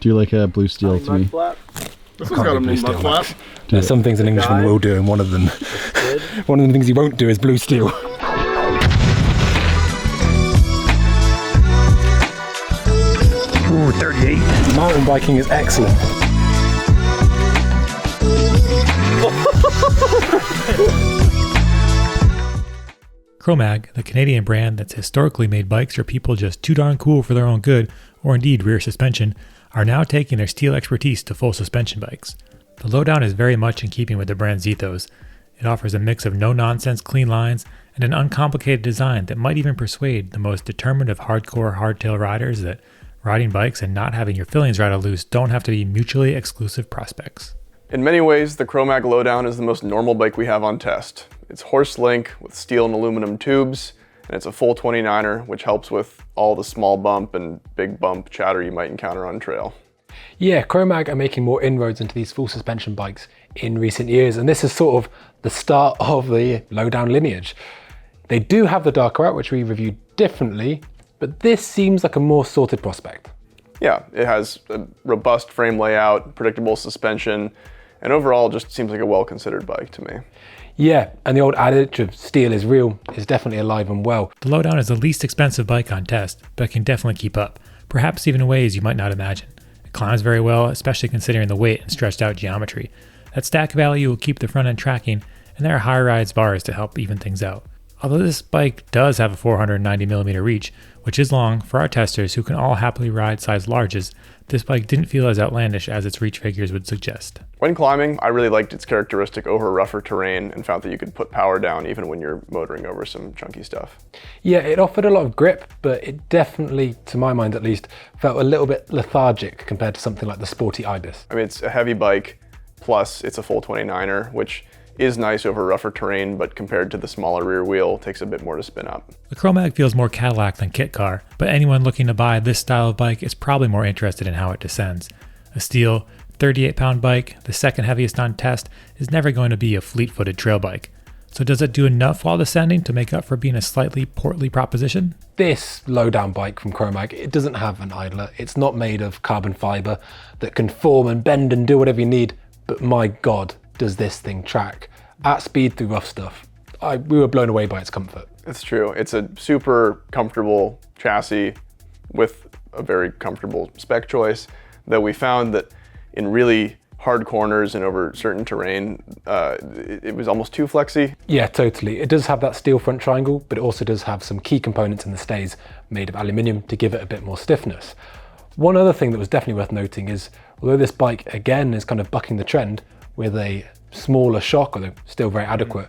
Do like a blue steel to me. This one's got a mud flap. There's some things an Englishman will do, and one of the things he won't do is blue steel. Ooh, 38. Mountain biking is excellent. Chromag, the Canadian brand that's historically made bikes for people just too darn cool for their own good, or indeed rear suspension, are now taking their steel expertise to full suspension bikes. The Lowdown is very much in keeping with the brand's ethos. It offers a mix of no-nonsense clean lines and an uncomplicated design that might even persuade the most determined of hardcore hardtail riders that riding bikes and not having your fillings rattled loose don't have to be mutually exclusive prospects. In many ways, the Chromag Lowdown is the most normal bike we have on test. It's horse link with steel and aluminum tubes, and it's a full 29er, which helps with all the small bump and big bump chatter you might encounter on trail. Yeah, Chromag are making more inroads into these full suspension bikes in recent years, and this is sort of the start of the Lowdown lineage. They do have the darker out, which we reviewed differently, but this seems like a more sorted prospect. Yeah, it has a robust frame layout, predictable suspension, and overall just seems like a well-considered bike to me. Yeah, and the old adage of steel is real is definitely alive and well. The Lowdown is the least expensive bike on test, but can definitely keep up, perhaps even in ways you might not imagine. It climbs very well, especially considering the weight and stretched out geometry. That stack value will keep the front end tracking, and there are high rise bars to help even things out. Although this bike does have a 490mm reach, which is long for our testers who can all happily ride size larges, this bike didn't feel as outlandish as its reach figures would suggest. When climbing, I really liked its characteristic over rougher terrain and found that you could put power down even when you're motoring over some chunky stuff. Yeah, it offered a lot of grip, but it definitely, to my mind at least, felt a little bit lethargic compared to something like the sporty Ibis. I mean, it's a heavy bike, plus it's a full 29er, which is nice over rougher terrain, but compared to the smaller rear wheel, takes a bit more to spin up. The Chromag feels more Cadillac than kit car, but anyone looking to buy this style of bike is probably more interested in how it descends. A steel, 38-pound bike, the second heaviest on test, is never going to be a fleet-footed trail bike. So does it do enough while descending to make up for being a slightly portly proposition? This Lowdown bike from Chromag, it doesn't have an idler. It's not made of carbon fiber that can form and bend and do whatever you need, but my God, does this thing track at speed through rough stuff. We were blown away by its comfort. It's true. It's a super comfortable chassis with a very comfortable spec choice, though we found that in really hard corners and over certain terrain, it was almost too flexy. Yeah, totally. It does have that steel front triangle, but it also does have some key components in the stays made of aluminium to give it a bit more stiffness. One other thing that was definitely worth noting is, although this bike again is kind of bucking the trend with a smaller shock, although still very adequate,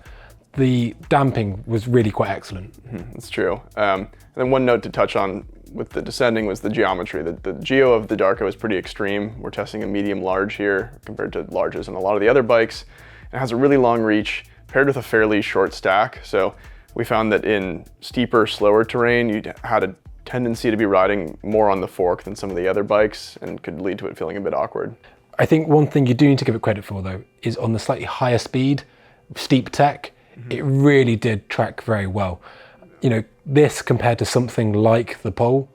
the damping was really quite excellent. That's true. And then one note to touch on with the descending was the geometry. The geo of the Darko is pretty extreme. We're testing a medium large here compared to larges on a lot of the other bikes. It has a really long reach paired with a fairly short stack. So we found that in steeper, slower terrain, you had a tendency to be riding more on the fork than some of the other bikes and could lead to it feeling a bit awkward. I think one thing you do need to give it credit for though is on the slightly higher speed, steep tech, it really did track very well. You know, this compared to something like the Pole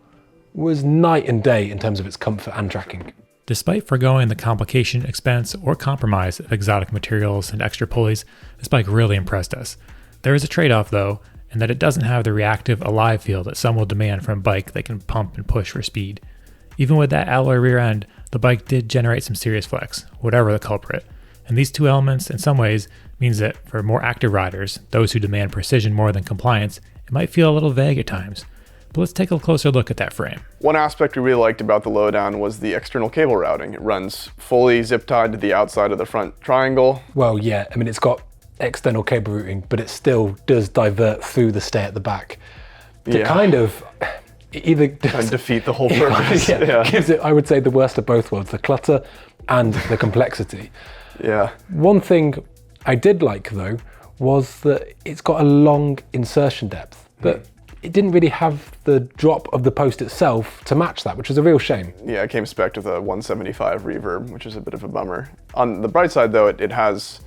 was night and day in terms of its comfort and tracking. Despite foregoing the complication, expense, or compromise of exotic materials and extra pulleys, this bike really impressed us. There is a trade-off though, in that it doesn't have the reactive, alive feel that some will demand from a bike that can pump and push for speed. Even with that alloy rear end, the bike did generate some serious flex, whatever the culprit. And these two elements, in some ways, means that for more active riders, those who demand precision more than compliance, it might feel a little vague at times. But let's take a closer look at that frame. One aspect we really liked about the Lowdown was the external cable routing. It runs fully zip-tied to the outside of the front triangle. Well, yeah, I mean, it's got external cable routing, but it still does divert through the stay at the back. To kind of either and defeat the whole purpose. Gives it, I would say, the worst of both worlds, the clutter and the complexity. Yeah. One thing I did like though was that it's got a long insertion depth, but it didn't really have the drop of the post itself to match that, which was a real shame. Yeah, it came spec'd with a 175 reverb, which is a bit of a bummer. On the bright side though, it has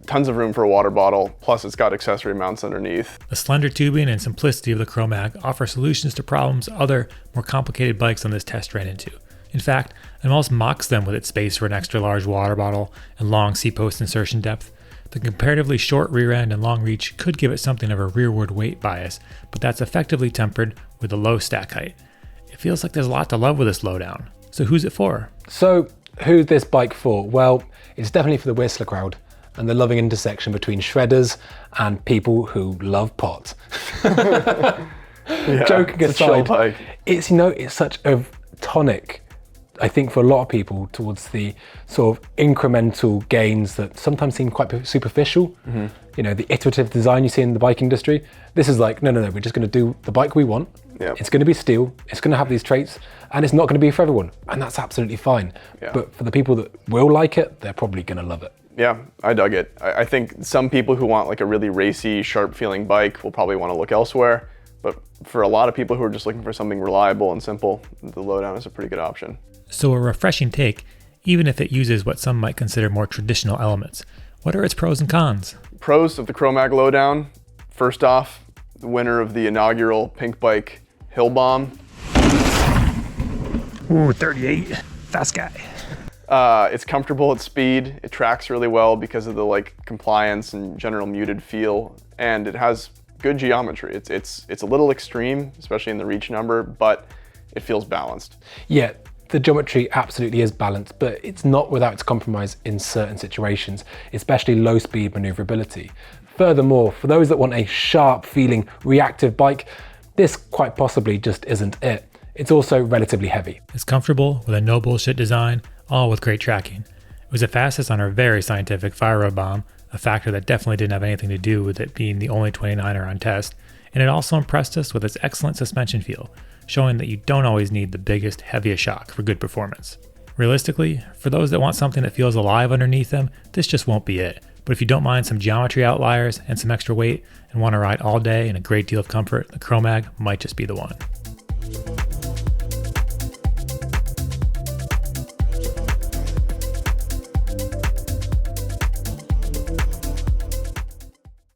tons of room for a water bottle, plus it's got accessory mounts underneath. The slender tubing and simplicity of the Chromag offer solutions to problems other, more complicated bikes on this test ran into. In fact, it almost mocks them with its space for an extra large water bottle and long C-post insertion depth. The comparatively short rear end and long reach could give it something of a rearward weight bias, but that's effectively tempered with a low stack height. It feels like there's a lot to love with this Lowdown. So who's it for? So who's this bike for? Well, it's definitely for the Whistler crowd and the loving intersection between shredders and people who love pot. Yeah, Joking it's a chill aside, bike. it's, you know, it's such a tonic, I think, for a lot of people towards the sort of incremental gains that sometimes seem quite superficial. You know, the iterative design you see in the bike industry. This is like, no, we're just going to do the bike we want. Yep. It's going to be steel, it's going to have these traits, and it's not going to be for everyone. And that's absolutely fine. Yeah. But for the people that will like it, they're probably going to love it. Yeah, I dug it. I think some people who want like a really racy, sharp feeling bike will probably want to look elsewhere. But for a lot of people who are just looking for something reliable and simple, the Lowdown is a pretty good option. So a refreshing take, even if it uses what some might consider more traditional elements. What are its pros and cons? Pros of the Chromag Lowdown. First off, the winner of the inaugural Pinkbike Hill Bomb. Ooh, 38, fast guy. It's comfortable at speed. It tracks really well because of the like compliance and general muted feel, and it has good geometry. It's a little extreme, especially in the reach number, but it feels balanced. Yeah, the geometry absolutely is balanced, but it's not without its compromise in certain situations, especially low speed maneuverability. Furthermore, for those that want a sharp feeling reactive bike, this quite possibly just isn't it. It's also relatively heavy. It's comfortable with a no bullshit design, all with great tracking. It was the fastest on our very scientific fire road bomb, a factor that definitely didn't have anything to do with it being the only 29er on test, and it also impressed us with its excellent suspension feel, showing that you don't always need the biggest, heaviest shock for good performance. Realistically, for those that want something that feels alive underneath them, this just won't be it. But if you don't mind some geometry outliers and some extra weight and want to ride all day in a great deal of comfort, the Chromag might just be the one.